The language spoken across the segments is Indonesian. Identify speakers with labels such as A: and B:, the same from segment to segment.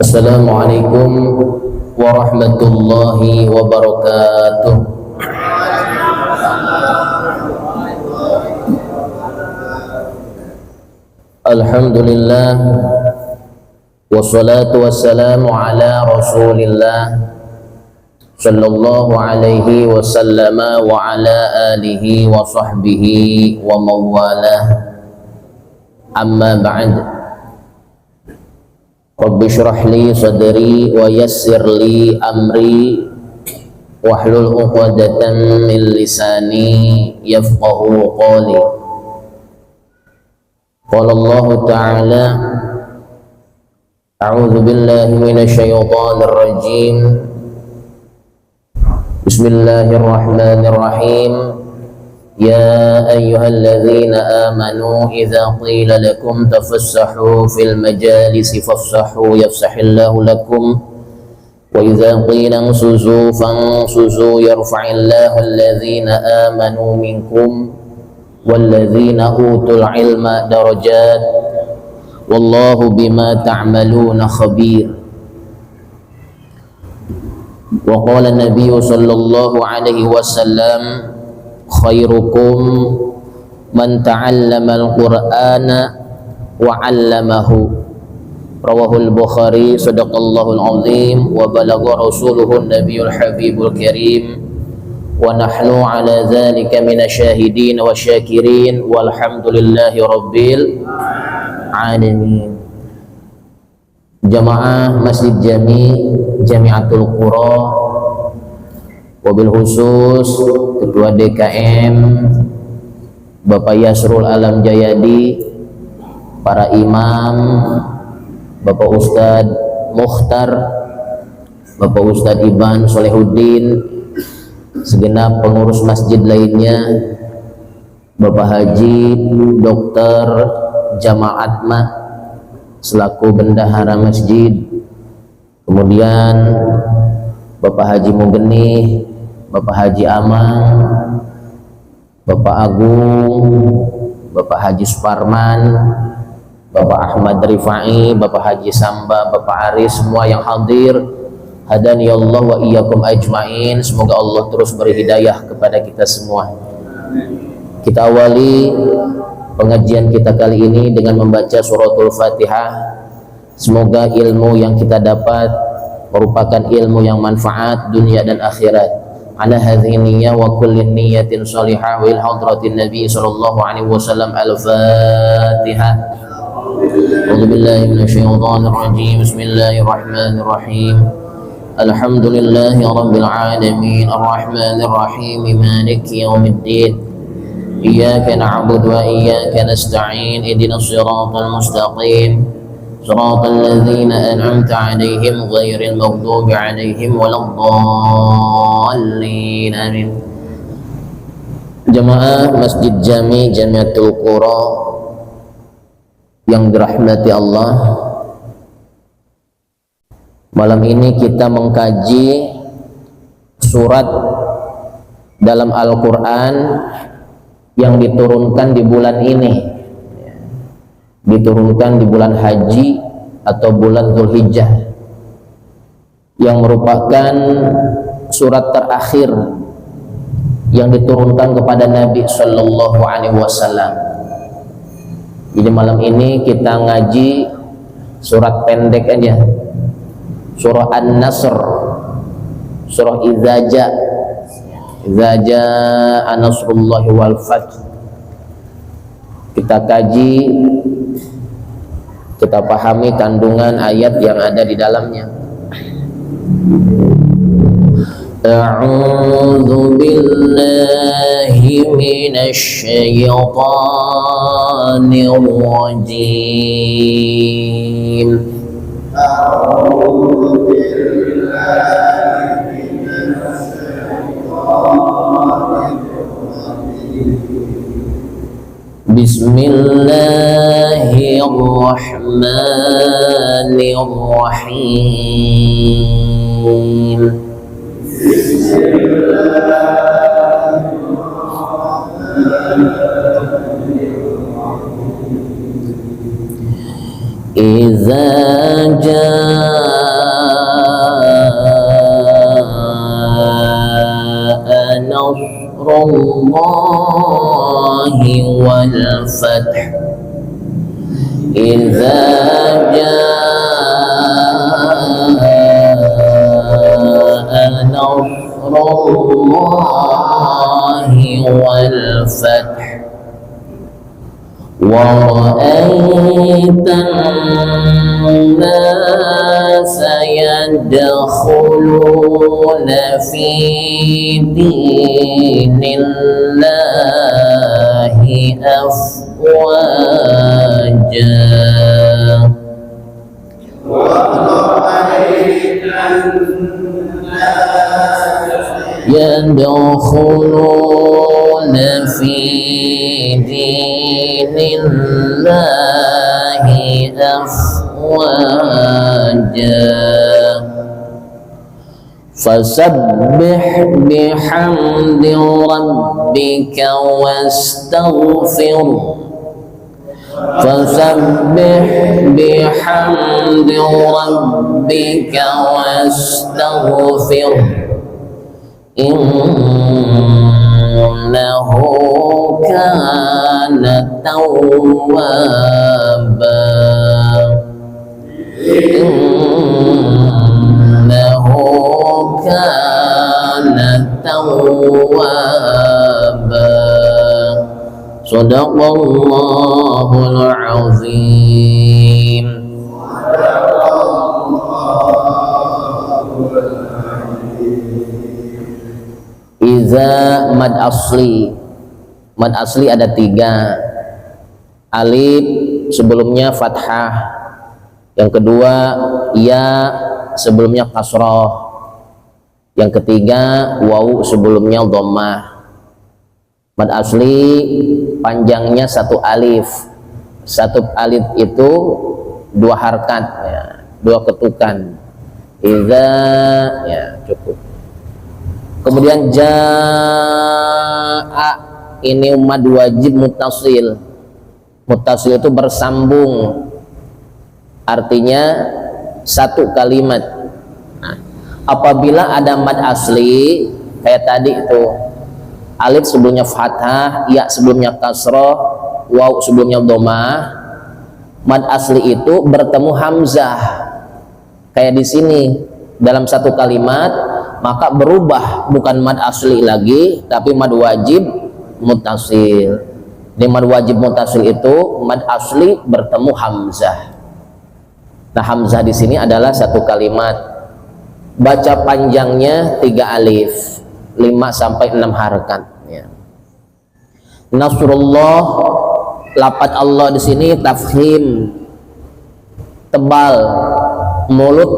A: Assalamualaikum warahmatullahi wabarakatuh. Alhamdulillah, wassalatu wassalamu ala rasulillah sallallahu alaihi wasallama wa ala alihi wa sahbihi wa mawalah. Amma ba'd. Rabbi syrah li sadri wa yassir li amri wahlul 'uqdatam min lisani yafqahu qawli. Qala Allah ta'ala, a'udzu billahi minasy syaithanir rajim. Bismillahirrahmanirrahim. يا أيها الذين آمنوا إذا قيل لكم تفسحوا في المجالس فافسحوا يفسح الله لكم وإذا قيل انشزوا فانشزوا يرفع الله الذين آمنوا منكم والذين أوتوا العلم درجات والله بما تعملون خبير. وقال النبي صلى الله عليه وسلم khairukum man ta'allamal qur'ana wa 'allamahu. Rawahul Bukhari. Shadaqallahul azim wa balagha rasuluhun nabiyul habibul karim wa nahnu ala dzalika minasyahidin wa syakirin walhamdulillahi rabbil alamin. Jamaah Masjid Jami'atul Qura, wabil khusus Ketua DKM Bapak Yasrul Alam Jayadi, para imam, Bapak Ustadz Mukhtar, Bapak Ustadz Iban Solehuddin, segenap pengurus masjid lainnya, Bapak Haji Dr. Jamaat Mah selaku bendahara masjid, kemudian Bapak Haji Mugenih, Bapak Haji Amang, Bapak Agung, Bapak Haji Suparman, Bapak Ahmad Rifai, Bapak Haji Samba, Bapak Aris, semua yang hadir, hadani Allah wa iyyakum ajmain. Semoga Allah terus beri hidayah kepada kita semua. Kita awali pengajian kita kali ini dengan membaca suratul Fatihah. Semoga ilmu yang kita dapat merupakan ilmu yang manfaat dunia dan akhirat. Ala hadhihi niyyah wa kulli niyyatin shalihah wa il hadratin nabi sallallahu alaihi wasallam. Al-Fatihah. A'udzu billahi minasy syaithanir rajim. Bismillahirrahmanirrahim. Alhamdulillahi rabbil alamin arrahmanir rahim maliki yaumiddin. Iyyaka na'budu wa iyyaka nasta'in. Ihdinas siratal mustaqim. صراط الذين أنعمت عليهم غير المغضوب عليهم ولا الضالين آمين. Jamaah Masjid Jami'atul Qura yang dirahmati Allah, malam ini kita mengkaji surat dalam Al-Quran yang diturunkan di bulan ini, diturunkan di bulan haji atau bulan Dzulhijjah, yang merupakan surat terakhir yang diturunkan kepada Nabi Sallallahu Alaihi Wasallam. Jadi malam ini kita ngaji surat pendek aja, surah An-Nasr, surah Idza Jaa Nasrullahi wal Fath. Kita kaji, kita pahami kandungan ayat yang ada di dalamnya. A'udzu billahi minasy syaithanir rajim. A'udzu billahi minasy syaithanir rajim. Bismillahirrahmanirrahim. Iza jaa wal fath. Idza jaa nasrullahi wal fath wa ra'aitan nasa yadkhuluna fi dinillahi afwaja yadkhuluna fi dinillahi afwaja fasabbih bihamdi rabbika wastaghfir fasabbih bihamdi rabbika wastaghfir innahu kana tawwaba innahu kana tawwaba. Shadaqallahul azim. Iza mad asli. Mad asli ada 3. Alif sebelumnya fathah, yang kedua ya sebelumnya kasroh, yang ketiga wawu sebelumnya dhammah. Mad asli panjangnya 1 alif. 1 alif itu 2 harkat ya, 2 ketukan. Iza ya cukup. Kemudian jaa, ini mad wajib muttasil. Muttasil itu bersambung, artinya 1 kalimat. Nah, apabila ada mad asli kayak tadi itu, alif sebelumnya fathah, ya sebelumnya kasroh, waw sebelumnya dhammah, mad asli itu bertemu hamzah kayak di sini dalam 1 kalimat, maka berubah bukan mad asli lagi tapi mad wajib muttasil. Di mad wajib muttasil itu mad asli bertemu hamzah. Nah, hamzah di sini adalah 1 kalimat. Baca panjangnya 3 alif, 5 sampai 6 harakat ya. Nasrullah, lafaz Allah di sini tafkhim, tebal, mulut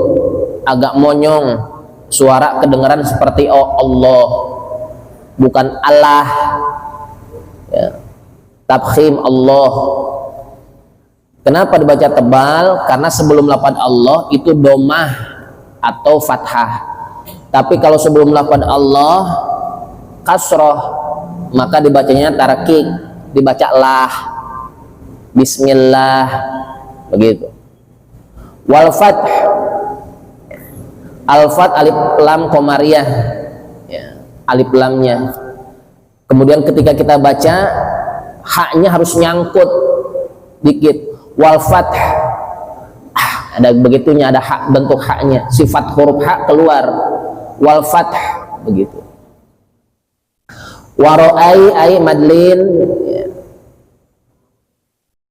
A: agak monyong, suara kedengaran seperti oh Allah, bukan Allah ya. Tafkhim Allah. Kenapa dibaca tebal? Karena sebelum lafaz Allah itu dhammah atau fathah, tapi kalau sebelum lafaz Allah kasroh, maka dibacanya tarakik, dibaca lah, bismillah, begitu. Wal fath, al-fath alif lam qamariyah ya, alif lamnya. Kemudian ketika kita baca, haknya harus nyangkut dikit. Wal fath, ada begitunya, ada hak, bentuk haknya, sifat huruf hak keluar. Wal fath, begitu. Waro'ai ai madlin ya.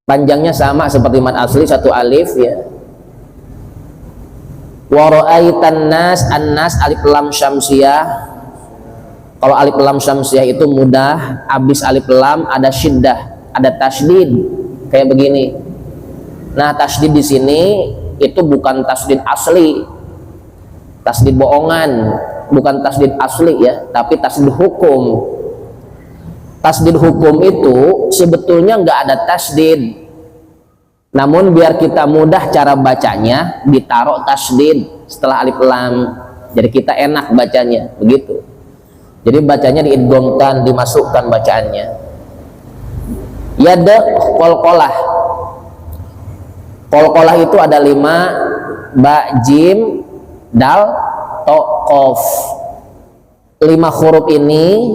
A: Panjangnya sama seperti mad asli, 1 alif ya. Waro'aitan nas, an-nas alif lam syamsiyah. Kalau alif lam syamsiyah itu mudah, habis alif lam ada syiddah, ada tasdid kayak begini. Nah, tasdid di sini itu bukan tasdid asli, tasdid bohongan, bukan tasdid asli ya, tapi tasdid hukum. Tasdid hukum itu sebetulnya nggak ada tasdid, namun biar kita mudah cara bacanya ditaruh tasdid setelah alif lam, jadi kita enak bacanya begitu. Jadi bacanya diidghamkan, dimasukkan bacaannya. Yada qalqalah. Qalqalah itu ada 5, ba, jim, dal, to, qaf. 5 huruf ini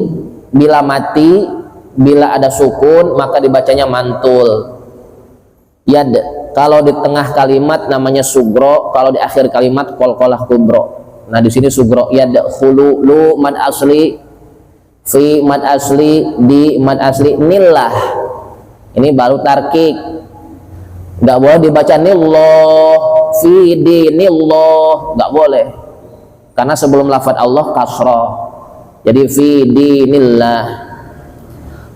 A: bila mati bila ada sukun maka dibacanya mantul. Yad, kalau di tengah kalimat namanya sugro, kalau di akhir kalimat qalqalah kubro. Nah di sini sugro. Yad khulu, lu mad asli, fi mad asli, di mad asli, nillah. Ini baru tarkik. Nggak boleh dibaca nillah, fi dinillah, nggak boleh. Karena sebelum lafadz Allah kasroh. Jadi fi dinillah.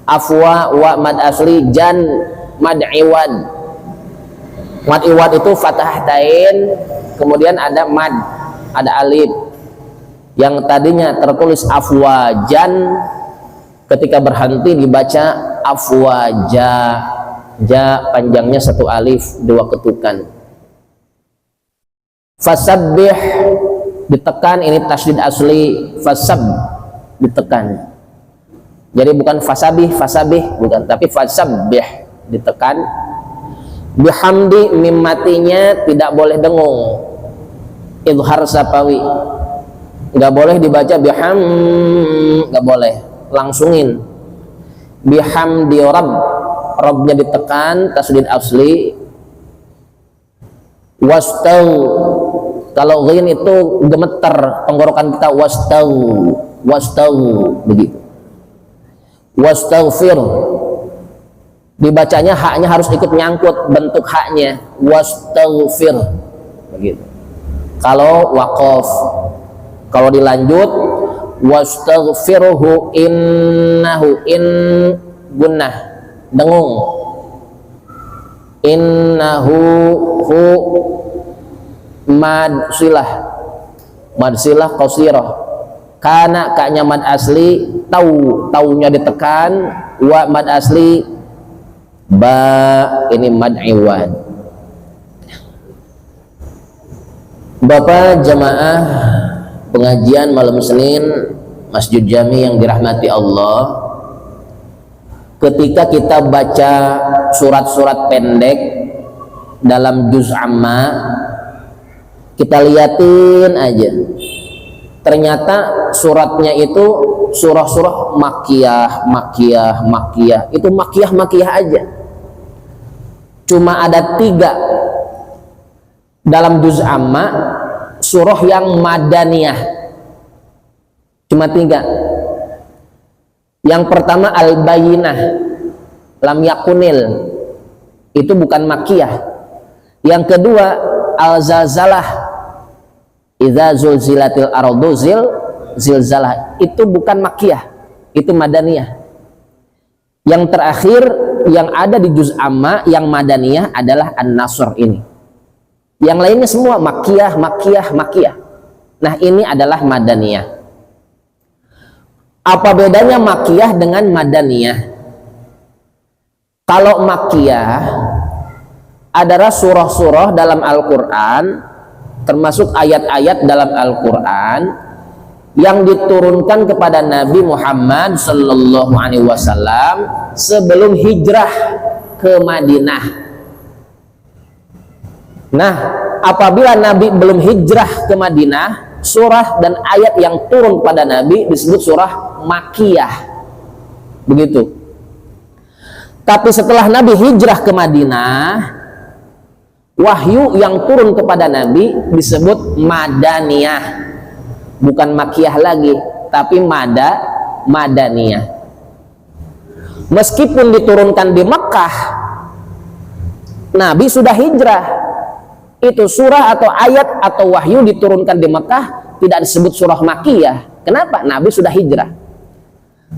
A: Afwa wa mad asli, jan mad iwad. Mad iwad itu fathah tain, kemudian ada mad, ada alif. Yang tadinya tertulis afwajan, ketika berhenti dibaca afwaja. Ja panjangnya satu alif, dua ketukan. Fasabbih ditekan, ini tasdid asli, fasab ditekan. Jadi bukan fasabih, bukan, tapi fasabbih ditekan. Bihamdi mim matinya tidak boleh dengung, idhar sapawi, nggak boleh dibaca biham, nggak boleh, langsungin. Bihamdi Rabbnya ditekan, tasdid asli. Wastau, kalau ghin itu gemeter tenggorokan kita, wastau begitu. Wastaghfir, dibacanya haknya harus ikut nyangkut bentuk haknya, wastaghfir begitu. Kalau waqaf, kalau dilanjut wastaghfirhu innahu, in gunnah dengung, innahu hu mad silah qasirah, kana kaknya mad asli, taunya ditekan, wa mad asli, ba ini mad iwan. Bapak jamaah pengajian malam Senin Masjid Jami yang dirahmati Allah, ketika kita baca surat-surat pendek dalam juz amma, kita liatin aja, ternyata suratnya itu surah-surah makiyah, itu makiyah aja. Cuma ada 3 dalam juz amma surah yang madaniyah, cuma 3. Yang pertama Al-Bayyinah, lam yakunil, itu bukan makiyah. Yang kedua Al-Zalzalah, idza zulzilatil ardu zilzalah, itu bukan makiyah, itu madaniyah. Yang terakhir yang ada di juz amma yang madaniyah adalah An-Nasr ini. Yang lainnya semua makiyah. Nah ini adalah madaniyah. Apa bedanya makiyah dengan madaniyah? Kalau makiyah adalah surah-surah dalam Al-Quran, termasuk ayat-ayat dalam Al-Quran yang diturunkan kepada Nabi Muhammad Sallallahu Alaihi Wasallam sebelum hijrah ke Madinah. Nah, apabila Nabi belum hijrah ke Madinah, surah dan ayat yang turun pada Nabi disebut surah makiyah, begitu. Tapi setelah Nabi hijrah ke Madinah, wahyu yang turun kepada Nabi disebut madaniyah, bukan makiyah lagi, tapi madaniyah. Meskipun diturunkan di Mekah, Nabi sudah hijrah. Itu surah atau ayat atau wahyu diturunkan di Mekah tidak disebut surah makiyah. Kenapa? Nabi sudah hijrah.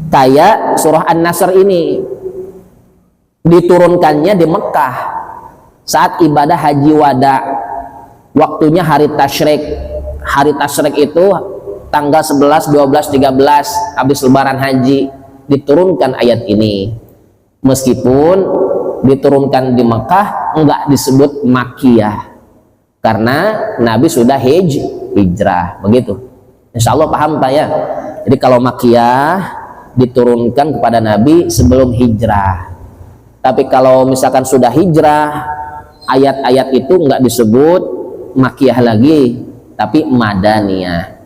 A: Kayak surah An-Nasr ini diturunkannya di Mekah saat ibadah haji wada, waktunya hari tasyrik. Hari tasyrik itu tanggal 11, 12, 13 habis lebaran haji diturunkan ayat ini. Meskipun diturunkan di Mekah enggak disebut makiyah karena Nabi sudah hijrah, begitu. Insya Allah paham Pak ya. Jadi kalau makiyah diturunkan kepada Nabi sebelum hijrah. Tapi kalau misalkan sudah hijrah, ayat-ayat itu enggak disebut makiyah lagi, tapi madaniyah.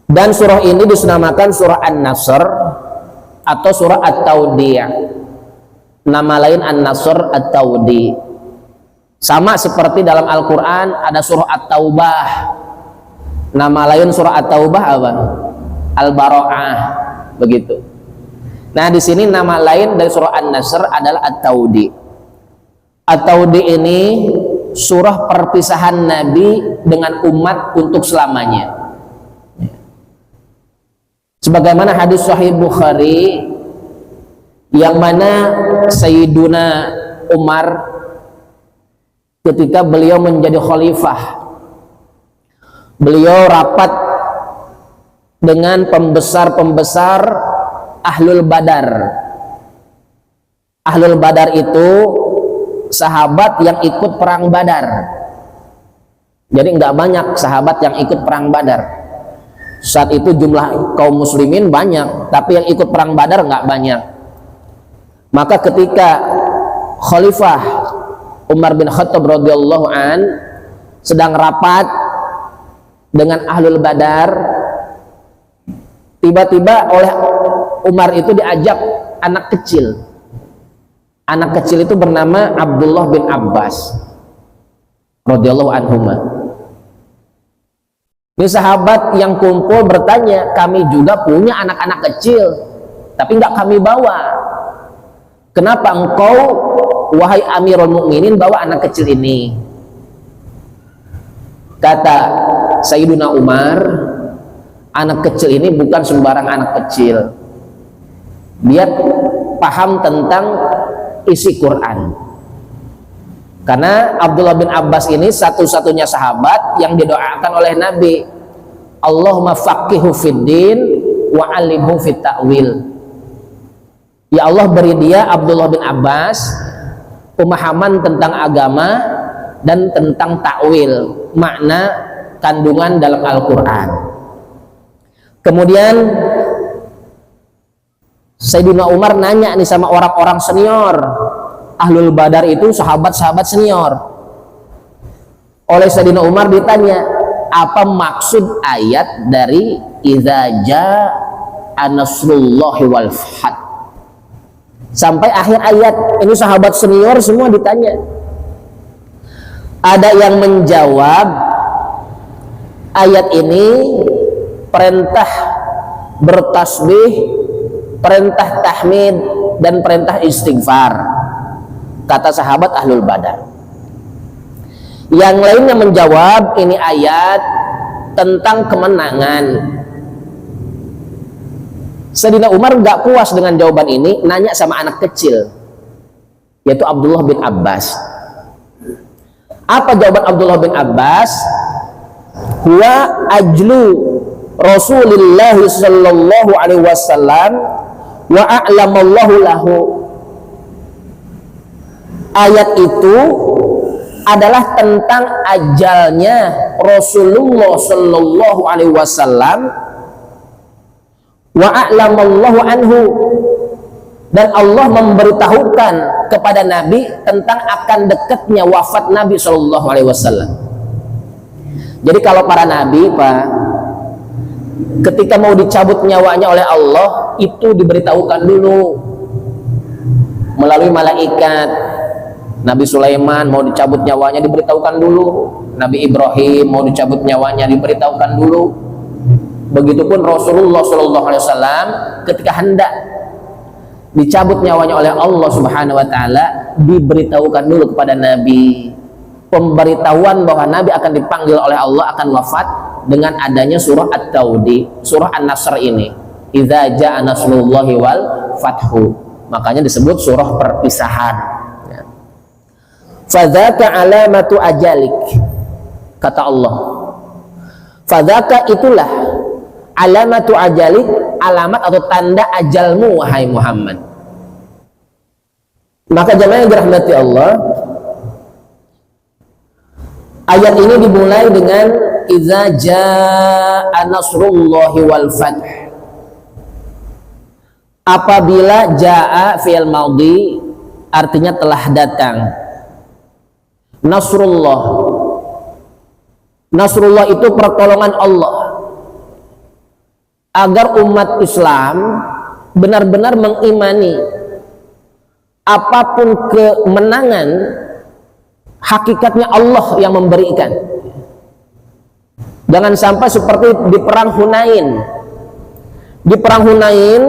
A: Dan surah ini dinamakan surah An-Nasr atau surah At-Taudi. Nama lain An-Nasr, At-Taudi. Sama seperti dalam Al-Quran ada surah At-Taubah. Nama lain surah At-Taubah apa? Al-Bara'ah, begitu. Nah, di sini nama lain dari surah An-Nasr adalah At-Taudi. At-Taudi ini surah perpisahan Nabi dengan umat untuk selamanya. Sebagaimana hadis Sahih Bukhari yang mana Sayyiduna Umar ketika beliau menjadi khalifah, beliau rapat dengan pembesar-pembesar Ahlul Badar. Ahlul Badar itu sahabat yang ikut perang Badar. Jadi nggak banyak sahabat yang ikut perang Badar. Saat itu jumlah kaum muslimin banyak, tapi yang ikut perang Badar nggak banyak. Maka ketika Khalifah Umar bin Khattab radhiyallahu an sedang rapat dengan Ahlul Badar, tiba-tiba oleh Umar itu diajak anak kecil. Anak kecil itu bernama Abdullah bin Abbas radhiyallahu anhuma. Ini sahabat yang kumpul bertanya, kami juga punya anak-anak kecil, tapi nggak kami bawa. Kenapa engkau, wahai Amirul Mukminin, bawa anak kecil ini? Kata Sayyiduna Umar, anak kecil ini bukan sembarang anak kecil. Dia paham tentang isi Quran. Karena Abdullah bin Abbas ini satu-satunya sahabat yang didoakan oleh Nabi, Allahumma faqihu fiddin wa alimhu fit ta'wil. Ya Allah, beri dia Abdullah bin Abbas pemahaman tentang agama dan tentang takwil, makna kandungan dalam Al-Quran. Kemudian Sayyidina Umar nanya nih sama orang-orang senior. Ahlul Badar itu sahabat-sahabat senior. Oleh Sayyidina Umar ditanya, apa maksud ayat dari idza jaa nasrullahi wal fath sampai akhir ayat. Ini sahabat senior semua ditanya. Ada yang menjawab, ayat ini perintah bertasbih, perintah tahmid, dan perintah istighfar, kata sahabat Ahlul Badar. Yang lainnya menjawab, ini ayat tentang kemenangan. Sayyidina Umar nggak puas dengan jawaban ini, nanya sama anak kecil, yaitu Abdullah bin Abbas. Apa jawaban Abdullah bin Abbas? Huwa ajlu Rasulullah sallallahu alaihi wasallam wa a'lamallahu lahu. Ayat itu adalah tentang ajalnya Rasulullah sallallahu alaihi wasallam wa a'lamallahu anhu, dan Allah memberitahukan kepada Nabi tentang akan dekatnya wafat Nabi sallallahu alaihi wasallam. Jadi kalau para nabi, Pak, ketika mau dicabut nyawanya oleh Allah, itu diberitahukan dulu melalui malaikat. Nabi Sulaiman mau dicabut nyawanya diberitahukan dulu. Nabi Ibrahim mau dicabut nyawanya diberitahukan dulu. Begitupun Rasulullah SAW ketika hendak dicabut nyawanya oleh Allah Subhanahu Wa Taala, diberitahukan dulu kepada Nabi. Pemberitahuan bahwa Nabi akan dipanggil oleh Allah, akan wafat, dengan adanya surah At-Taudi, surah An-Nasr ini. Idza jaa nasrullahi wal fathu. Makanya disebut surah perpisahan. Fadzaka alamatu ajalik, kata Allah. Fadzaka itulah alamatu ajalik, alamat atau tanda ajalmu wahai Muhammad. Maka jemaah yang dirahmati Allah, ayat ini dimulai dengan idza jaa nasrullahi wal fath. Apabila jaa fi'il maudhi artinya telah datang. Nasrullah, Nasrullah itu pertolongan Allah. agar umat Islam benar-benar mengimani apapun kemenangan hakikatnya Allah yang memberikan. Jangan sampai seperti di perang Hunain. Di perang Hunain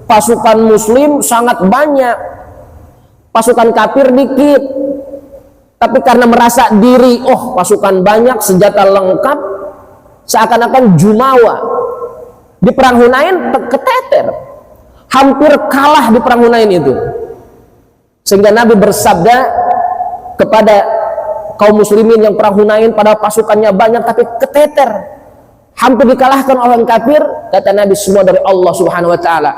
A: pasukan muslim sangat banyak, pasukan kafir dikit. Tapi karena merasa diri, oh pasukan banyak, senjata lengkap, seakan-akan jumawa. Di perang Hunain keteter, hampir kalah di perang Hunain itu. Sehingga Nabi bersabda kepada kaum muslimin yang perang Hunain, pada pasukannya banyak tapi keteter, hampir dikalahkan oleh orang kafir. Kata Nabi, semua dari Allah Subhanahu wa taala,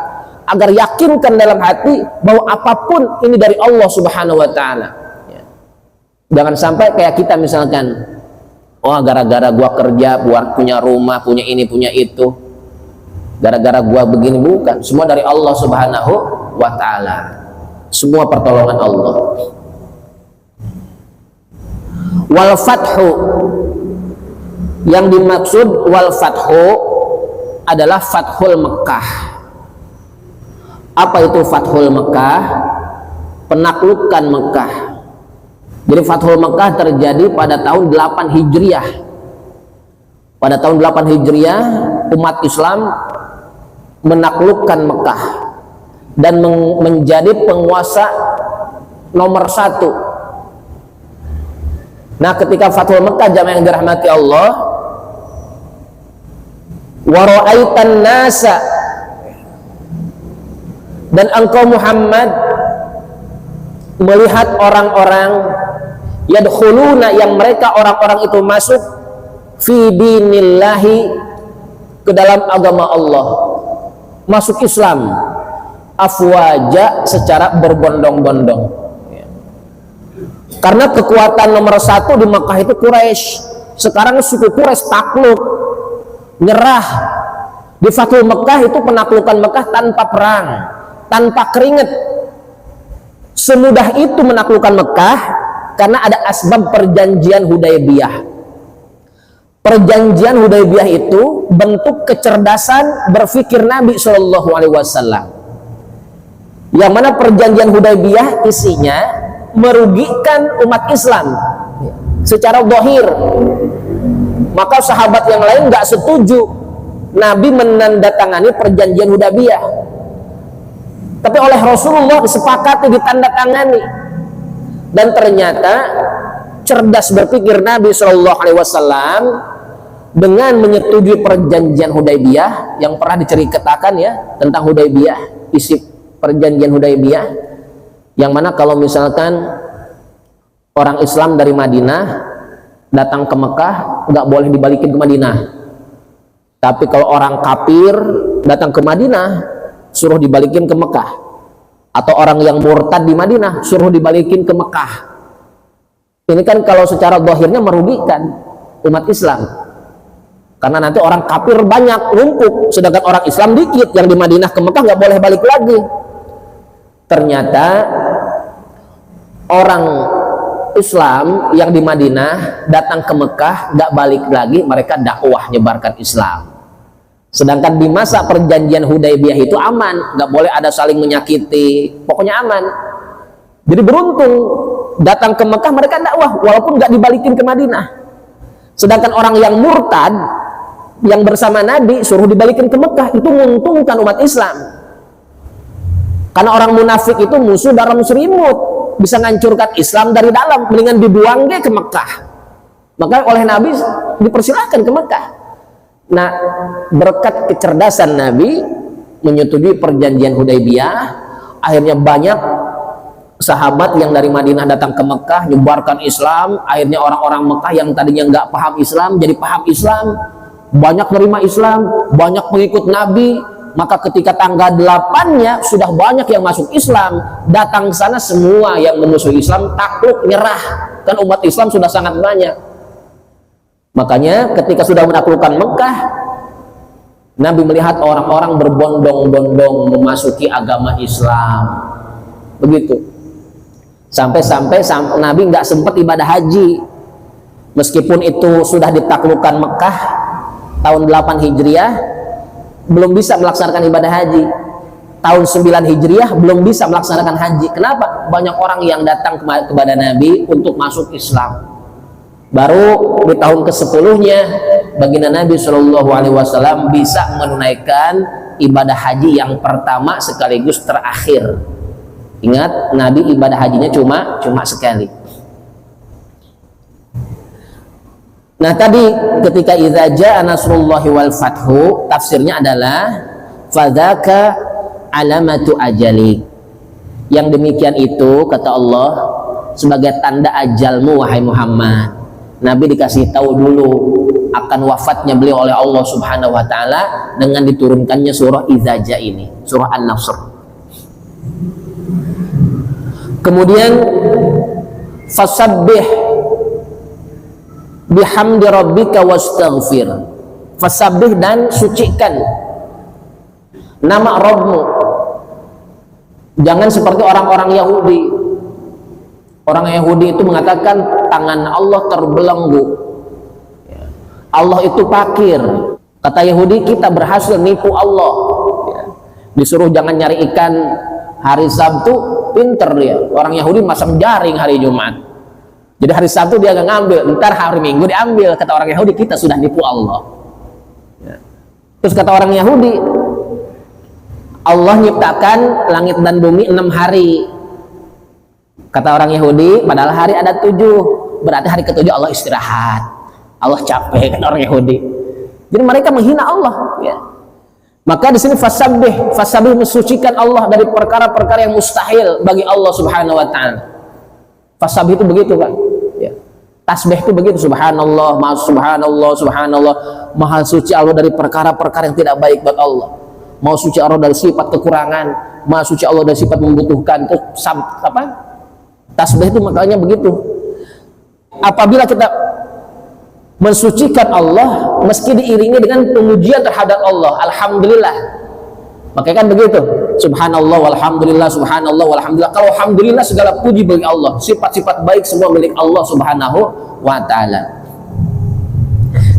A: agar yakinkan dalam hati bahwa apapun ini dari Allah Subhanahu wa taala. Ya. Jangan sampai kayak kita misalkan, oh gara-gara gua kerja, gua punya rumah, punya ini, punya itu, gara-gara gua begini. Bukan, semua dari Allah Subhanahu wa taala, semua pertolongan Allah. Wal fathu, yang dimaksud wal fathu adalah fathul Mekah. Apa itu fathul Mekah? Penaklukan Mekah. Jadi fathul Mekah terjadi pada tahun 8 Hijriah. Pada tahun 8 Hijriah umat Islam menaklukkan Mekah dan menjadi penguasa nomor 1. Nah, ketika Fathul Mekah, jamaah yang dirahmati Allah, wa ra'aitan nasa, dan engkau Muhammad melihat orang-orang yadkhuluna, yang mereka orang-orang itu masuk fi dinillahi, ke dalam agama Allah, masuk Islam, afwaja, secara berbondong-bondong. Karena kekuatan nomor 1 di Mekah itu Quraisy. Sekarang suku Quraisy takluk, nyerah. Di Fathul Mekah itu penaklukan Mekah tanpa perang, tanpa keringat. Semudah itu menaklukkan Mekah karena ada asbab perjanjian Hudaybiyah. Perjanjian Hudaybiyah itu bentuk kecerdasan berpikir Nabi Shallallahu Alaihi Wasallam. Yang mana perjanjian Hudaybiyah isinya merugikan umat Islam secara zahir. Maka sahabat yang lain nggak setuju Nabi menandatangani perjanjian Hudaybiyah, tapi oleh Rasulullah disepakati, ditandatangani. Dan ternyata cerdas berpikir Nabi Shallallahu Alaihi Wasallam dengan menyetujui perjanjian Hudaybiyah yang pernah diceritakan ya tentang Hudaybiyah, isi perjanjian Hudaybiyah, yang mana kalau misalkan orang Islam dari Madinah datang ke Mekah nggak boleh dibalikin ke Madinah, tapi kalau orang kafir datang ke Madinah suruh dibalikin ke Mekah, atau orang yang murtad di Madinah suruh dibalikin ke Mekah. Ini kan kalau secara zahirnya merugikan umat Islam, karena nanti orang kafir banyak numpuk, sedangkan orang Islam dikit, yang di Madinah ke Mekah nggak boleh balik lagi. Ternyata orang Islam yang di Madinah datang ke Mekah nggak balik lagi, mereka dakwah nyebarkan Islam. Sedangkan di masa perjanjian Hudaybiyah itu aman, nggak boleh ada saling menyakiti, pokoknya aman. Jadi beruntung datang ke Mekah mereka dakwah walaupun nggak dibalikin ke Madinah. Sedangkan orang yang murtad yang bersama Nabi suruh dibalikin ke Mekah, itu menguntungkan umat Islam. Karena orang munafik itu musuh dalam selimut, bisa ngancurkan Islam dari dalam, mendingan dibuang ke Mekah. Maka oleh Nabi dipersilahkan ke Mekah. Nah, berkat kecerdasan Nabi menyetujui perjanjian Hudaybiyah, akhirnya banyak sahabat yang dari Madinah datang ke Mekah nyebarkan Islam. Akhirnya orang-orang Mekah yang tadinya nggak paham Islam jadi paham Islam, banyak menerima Islam, banyak pengikut Nabi. Maka ketika tanggal 8-nya sudah banyak yang masuk Islam, datang ke sana semua yang memusuhi Islam takluk, nyerah, kan umat Islam sudah sangat banyak. Makanya ketika sudah menaklukkan Mekah, Nabi melihat orang-orang berbondong-bondong memasuki agama Islam, begitu. Sampai-sampai Nabi nggak sempat ibadah haji, meskipun itu sudah ditaklukkan Mekah tahun 8 Hijriah. belum bisa melaksanakan ibadah haji. Tahun 9 Hijriah belum bisa melaksanakan haji. Kenapa? Banyak orang yang datang kepada Nabi untuk masuk Islam. Baru di tahun ke-10-nya baginda Nabi Shallallahu Alaihi Wasallam bisa menunaikan ibadah haji yang pertama sekaligus terakhir. Ingat, Nabi ibadah hajinya cuma sekali. Nah tadi ketika idza jaa nasrullahi wal fathu, tafsirnya adalah fadzaka alamatu ajali. Yang demikian itu kata Allah sebagai tanda ajalmu wahai Muhammad. Nabi dikasih tahu dulu akan wafatnya beliau oleh Allah Subhanahu wa taala dengan diturunkannya surah Idza Jaa ini, surah An-Nasr. Kemudian fasabbih bihamdi rabbika wastaghfir. Fasabbih dan sucikan nama Rabbmu. Jangan seperti orang-orang Yahudi. Orang Yahudi itu mengatakan tangan Allah terbelenggu, Allah itu fakir. Kata Yahudi, kita berhasil nipu Allah. Disuruh jangan nyari ikan hari Sabtu, pinter dia. Orang Yahudi masang jaring hari Jumat. Jadi hari Sabtu dia gak ngambil, ntar hari Minggu diambil. Kata orang Yahudi, kita sudah nipu Allah. Terus kata orang Yahudi, Allah nyiptakan langit dan bumi 6 hari. Kata orang Yahudi, padahal hari ada 7. Berarti hari ke-7 Allah istirahat. Allah capek, kata orang Yahudi. Jadi mereka menghina Allah. Ya. Maka di sini fasabbih, fasabbih mensucikan Allah dari perkara-perkara yang mustahil bagi Allah Subhanahu Wa Taala. Fasabbih itu begitu, Pak. Ya. Tasbih itu begitu, subhanallah, subhanallah, subhanallah. Maha suci Allah dari perkara-perkara yang tidak baik buat Allah. Mau suci Allah dari sifat kekurangan, maha suci Allah dari sifat membutuhkan. Itu apa? Tasbih itu makanya begitu. Apabila kita mensucikan Allah, meski diiringi dengan pemujian terhadap Allah, alhamdulillah. Makanya kan begitu. Subhanallah walhamdulillah, subhanallah walhamdulillah. Kalau alhamdulillah segala puji bagi Allah, sifat-sifat baik semua milik Allah Subhanahu wa taala.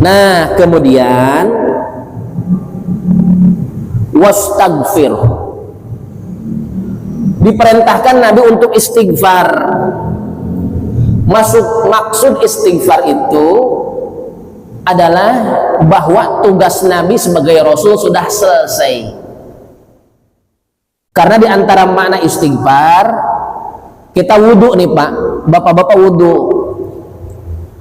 A: Nah, kemudian wastaghfir. Diperintahkan Nabi untuk istighfar. Maksud istighfar itu adalah bahwa tugas Nabi sebagai Rasul sudah selesai. Karena di antara makna istighfar, kita wudhu nih Pak, bapak-bapak wudhu.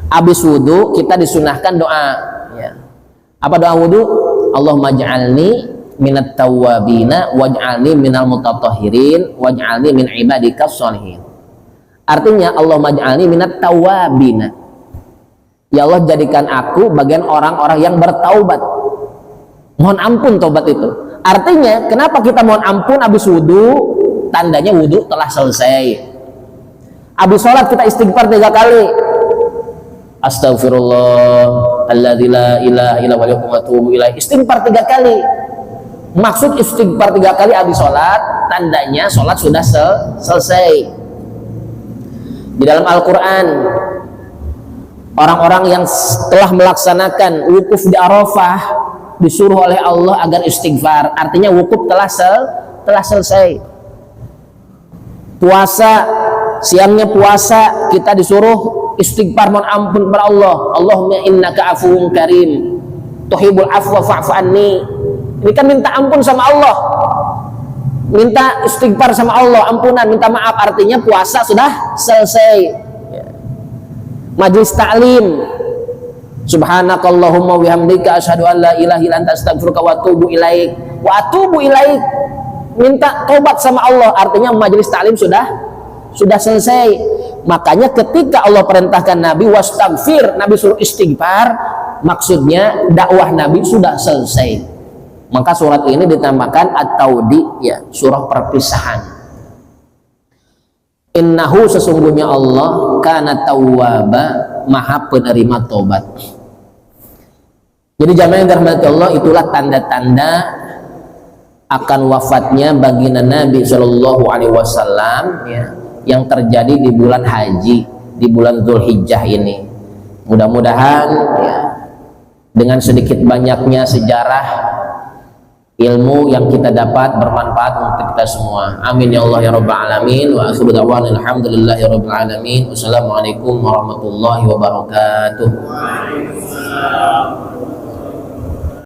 A: Habis wudhu kita disunahkan doa. Ya. Apa doa wudhu? Allahumma ja'alni minat tawwabina waj'alni minal mutatahhirin waj'alni min ibadikas sholihin. Artinya Allahumma ja'alni minat tawwabina. Ya Allah, jadikan aku bagian orang-orang yang bertaubat. Mohon ampun taubat itu. Artinya kenapa kita mohon ampun habis wudhu? Tandanya wudhu telah selesai. Habis sholat kita istighfar 3 kali. Astaghfirullah alladzi la ilaha illa huwa wa atubu ilaih. Istighfar 3 kali. Maksud istighfar 3 kali habis sholat, tandanya sholat sudah selesai. Di dalam Al-Quran, orang-orang yang telah melaksanakan wukuf di Arafah disuruh oleh Allah agar istighfar. Artinya wukuf telah selesai. Puasa, siangnya puasa kita disuruh istighfar, mohon ampun kepada Allah. Allahumma innaka afuwun karim tuhibbul afwa fa'fu anni. Ini kan minta ampun sama Allah, minta istighfar sama Allah, ampunan, minta maaf. Artinya puasa sudah selesai. Majlis ta'lim, subhanakallahumma wihamdika asyhadu an la ilaha illa anta astaghfiruka wa atubu ilaik. Wa atubu ilaik, minta tobat sama Allah. Artinya majlis ta'lim sudah selesai. Makanya ketika Allah perintahkan Nabi wastaghfir, Nabi suruh istighfar, maksudnya dakwah Nabi sudah selesai. Maka surat ini ditamakan At-Taudi, ya, surah perpisahan. Innahu, sesungguhnya Allah, kana tawwaba, maha penerima tobat. Jadi jamaah yang dirahmati Allah, itulah tanda-tanda akan wafatnya baginda Nabi Shallallahu Alaihi Wasallam, ya, yang terjadi di bulan haji, di bulan Dzulhijjah ini. Mudah-mudahan, ya, dengan sedikit banyaknya sejarah ilmu yang kita dapat bermanfaat untuk kita semua. Amin ya Allah ya rabbal alamin. Wa akhiru da'wana alhamdulillahi rabbil alamin. Wassalamualaikum warahmatullahi wabarakatuh.